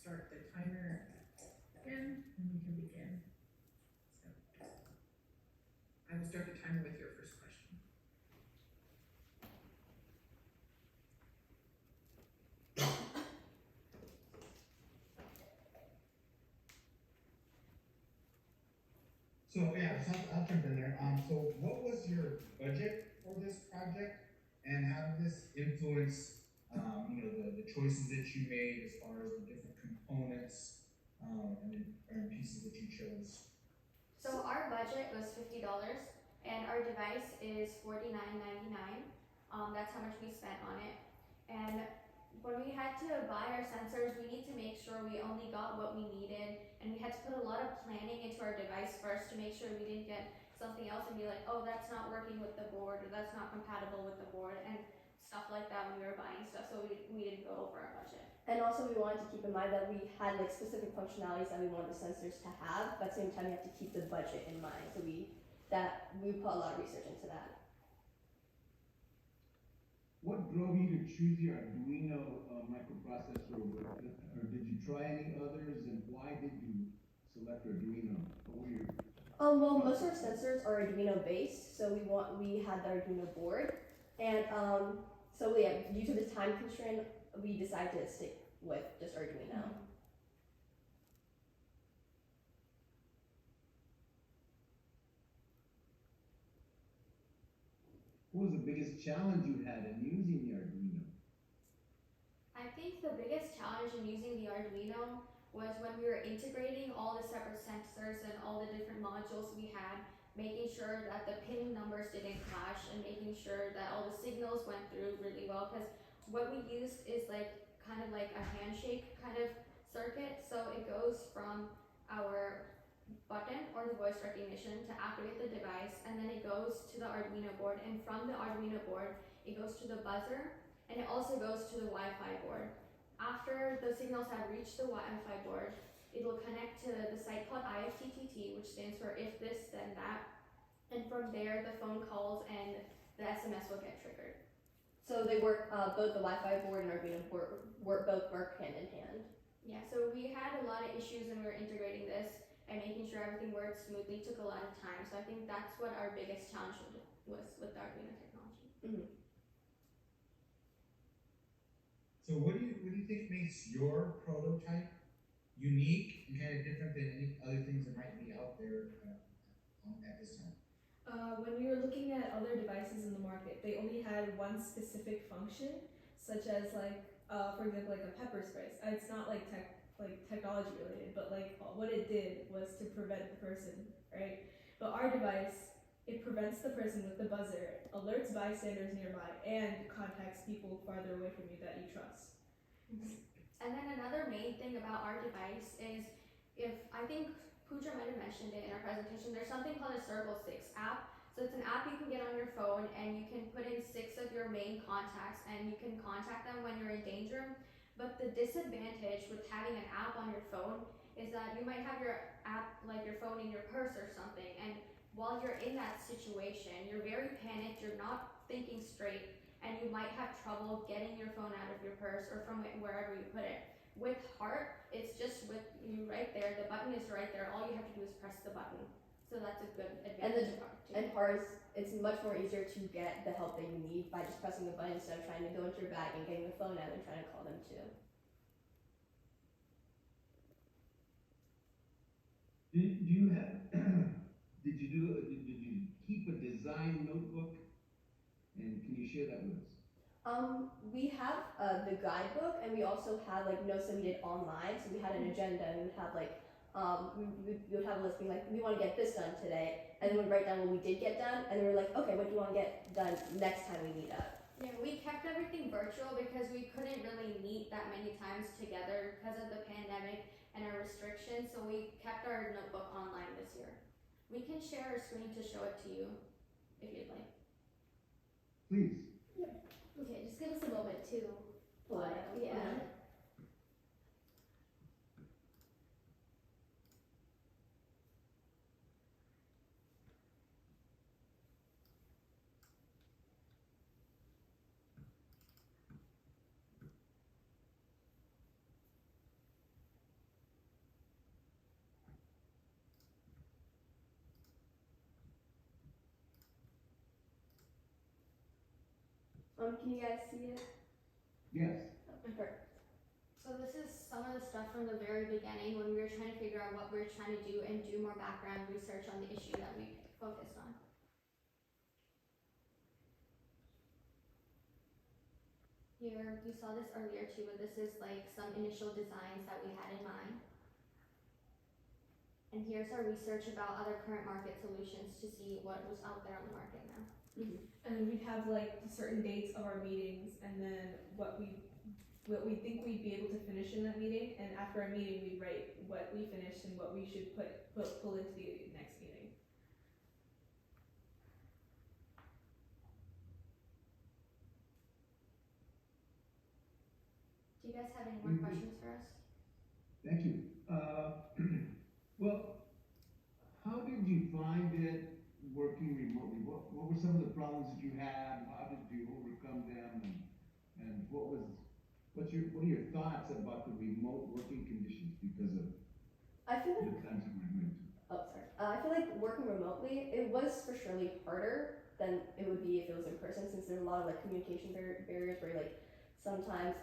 start the timer again, and we can begin. So, I will start the timer with your first question. So yeah, so I'll jump in there. So what was your budget for this project, and how did this influence, the choices that you made as far as the different components, and pieces that you chose? So our budget was $50, and our device is $49.99. That's how much we spent on it. And when we had to buy our sensors, we need to make sure we only got what we needed, and we had to put a lot of planning into our device first to make sure we didn't get something else and be like, oh, that's not working with the board, or that's not compatible with the board, and stuff like that when we were buying stuff, so we didn't go over our budget. And also we wanted to keep in mind that we had like specific functionalities that we wanted the sensors to have, but at the same time we have to keep the budget in mind, so we put a lot of research into that. What drove you to choose your Arduino microprocessor, or did you try any others, and why did you select Arduino? What were your Well, most of our sensors are Arduino based, so we had the Arduino board, and so yeah, due to the time constraint, we decided to stick with just Arduino. What was the biggest challenge you had in using the Arduino? I think the biggest challenge in using the Arduino was when we were integrating all the separate sensors and all the different modules we had, making sure that the pin numbers didn't clash and making sure that all the signals went through really well, because what we used is kind of like a handshake kind of circuit. So it goes from our button or the voice recognition to activate the device, and then it goes to the Arduino board, and from the Arduino board it goes to the buzzer, and it also goes to the Wi-Fi board. After the signals have reached the Wi-Fi board, it will connect to the site called IFTTT, which stands for if this then that, and from there the phone calls and the SMS will get triggered. So they work, both the Wi-Fi board and Arduino board both work hand in hand. Yeah, so we had a lot of issues when we were integrating this, and making sure everything worked smoothly took a lot of time. So I think that's what our biggest challenge was with the Arduino technology. Mm-hmm. So what do you think makes your prototype unique and kind of different than any other things that might be out there at this time? When we were looking at other devices in the market, they only had one specific function, such as for example, like a pepper spray. It's not like technology related, but what it did was to prevent the person, right? But our device, it prevents the person with the buzzer, alerts bystanders nearby, and contacts people farther away from you that you trust. Mm-hmm. And then another main thing about our device is, I think Pooja might have mentioned it in our presentation, there's something called a Circle 6 app. So it's an app you can get on your phone, and you can put in 6 of your main contacts, and you can contact them when you're in danger. But the disadvantage with having an app on your phone is that you might have your app, like your phone, in your purse or something, and while you're in that situation, you're very panicked, you're not thinking straight, and you might have trouble getting your phone out of your purse or from wherever you put it. With Heart, it's just with you right there, the button is right there, all you have to do is press the button. So that's a good advantage of Heart too. And Heart, it's much more easier to get the help that you need by just pressing the button instead of trying to go into your bag and getting the phone out and trying to call them too. Did you keep a design notebook, and can you share that with us? We have the guidebook, and we also have notes that we did online. So we had an agenda, and we would have we would have a list being like, we want to get this done today, and then we'd write down what we did get done, and we were like, okay, what do you want to get done next time we meet up? Yeah, we kept everything virtual because we couldn't really meet that many times together because of the pandemic and our restrictions, so we kept our notebook online this year. We can share our screen to show it to you if you'd like. Please. Okay, just give us a moment to pull it out. Yeah. Can you guys see it? Yes. Perfect. So this is some of the stuff from the very beginning when we were trying to figure out what we were trying to do and do more background research on the issue that we focused on. Here, you saw this earlier too, but this is like some initial designs that we had in mind. And here's our research about other current market solutions to see what was out there on the market now. And then we'd have like certain dates of our meetings, and then what we think we'd be able to finish in that meeting, and after our meeting we'd write what we finished and what we should pull into the next meeting. Do you guys have any more questions for us? Thank you. Well, how did you find it working remotely? What were some of the problems that you had? How did you overcome them? And what are your thoughts about the remote working conditions because of I feel the like, times that we're going to? oh, sorry. I feel like working remotely, it was for surely harder than it would be if it was in person, since there's a lot of like communication barriers where like sometimes,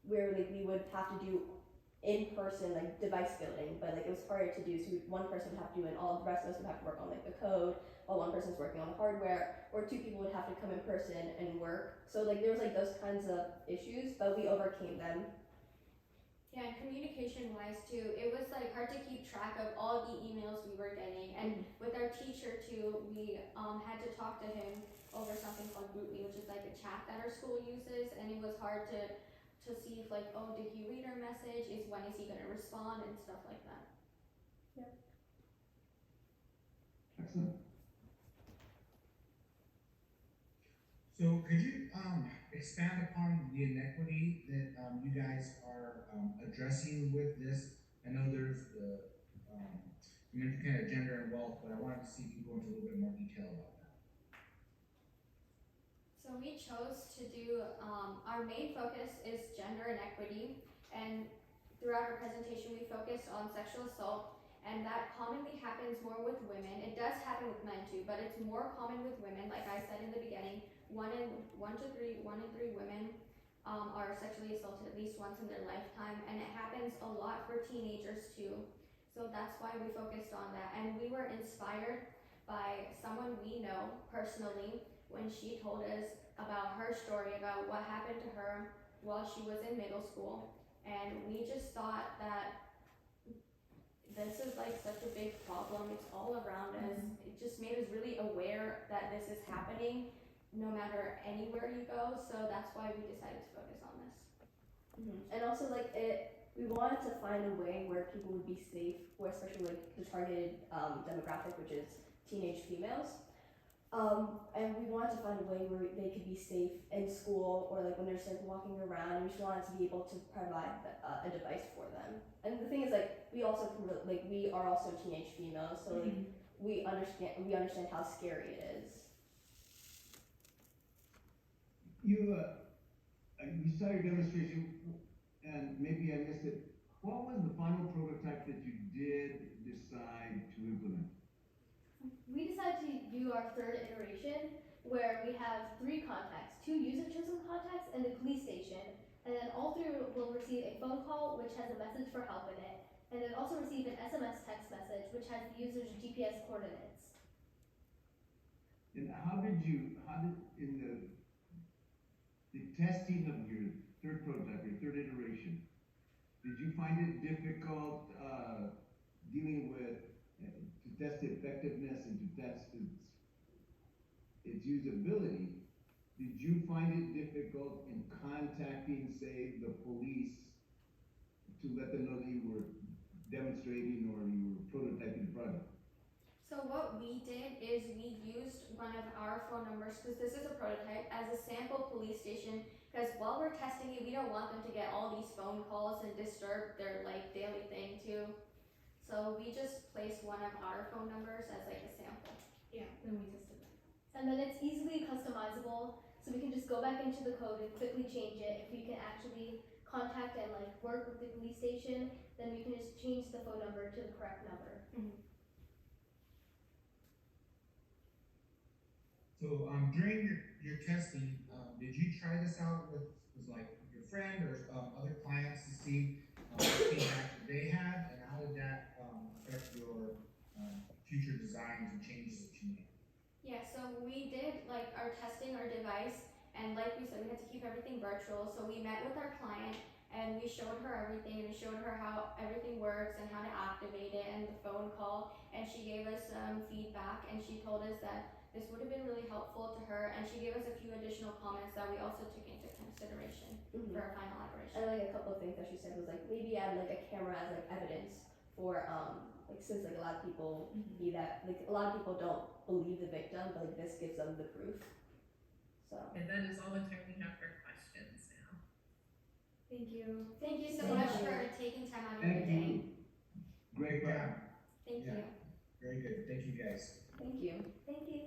where like we would have to do in-person like device building, but like it was harder to do, so one person would have to do it and all the rest of us would have to work on like the code while one person's working on the hardware, or two people would have to come in person and work. So like there was like those kinds of issues, but we overcame them. Yeah, and communication wise too, it was like hard to keep track of all the emails we were getting, and with our teacher too, we had to talk to him over something called Bootly, which is like a chat that our school uses, and it was hard to see if like, oh, did he read our message, when is he gonna respond, and stuff like that. Excellent. So could you expand upon the inequity that you guys are addressing with this? I know there's the you mentioned kind of gender and wealth, but I wanted to see if you could go into a little bit more detail about that. So we chose to do, our main focus is gender inequity, and throughout our presentation we focused on sexual assault, and that commonly happens more with women. It does happen with men too, but it's more common with women. Like I said in the beginning, one in three women are sexually assaulted at least once in their lifetime, and it happens a lot for teenagers too. So that's why we focused on that, and we were inspired by someone we know personally when she told us about her story about what happened to her while she was in middle school, and we just thought that this is like such a big problem, it's all around us. It just made us really aware that this is happening no matter anywhere you go, so that's why we decided to focus on this. And also like we wanted to find a way where people would be safe, or especially like the targeted demographic, which is teenage females. And we wanted to find a way where they could be safe in school, or like when they're like walking around, and we just wanted to be able to provide a device for them. And the thing is, like, we also like we are also teenage females, so like we understand how scary it is. You saw your demonstration, and maybe I missed it. What was the final prototype that you did decide to implement? We decided to do our third iteration where we have 3 contacts, 2 user-chosen contacts and the police station, and then all 3 will receive a phone call which has a message for help in it, and then also receive an SMS text message which has the user's GPS coordinates. And how did in the testing of your third prototype, your third iteration, did you find it difficult dealing with to test the effectiveness and to test its usability? Did you find it difficult in contacting, say, the police to let them know that you were demonstrating or you were prototyping the product? So what we did is we used one of our phone numbers, because this is a prototype, as a sample police station, because while we're testing it, we don't want them to get all these phone calls and disturb their like daily thing too. So we just placed one of our phone numbers as like a sample. Yeah, then we tested that. And then it's easily customizable, so we can just go back into the code and quickly change it. If we can actually contact and like work with the police station, then we can just change the phone number to the correct number. So during your your testing, did you try this out with like your friend or other clients to see what feedback they had, and how did that affect your future designs and changes that you made? Yeah, so we did like our testing our device, and like we said, we had to keep everything virtual. So we met with our client and we showed her everything, and we showed her how everything works and how to activate it and the phone call. And she gave us some feedback, and she told us that this would have been really helpful to her. And she gave us a few additional comments that we also took into consideration Mhm. for our final iteration. And like a couple of things that she said was like maybe add like a camera as like evidence for like since like a lot of people be that like a lot of people don't believe the victim, but like this gives them the proof. So And that is all the time we have for questions now. Thank you. Thank you so Thank much you. for taking time out of your Thank day. you. Great, Yeah, Thank Yeah. you. very good. Thank you guys. thank you. Thank you.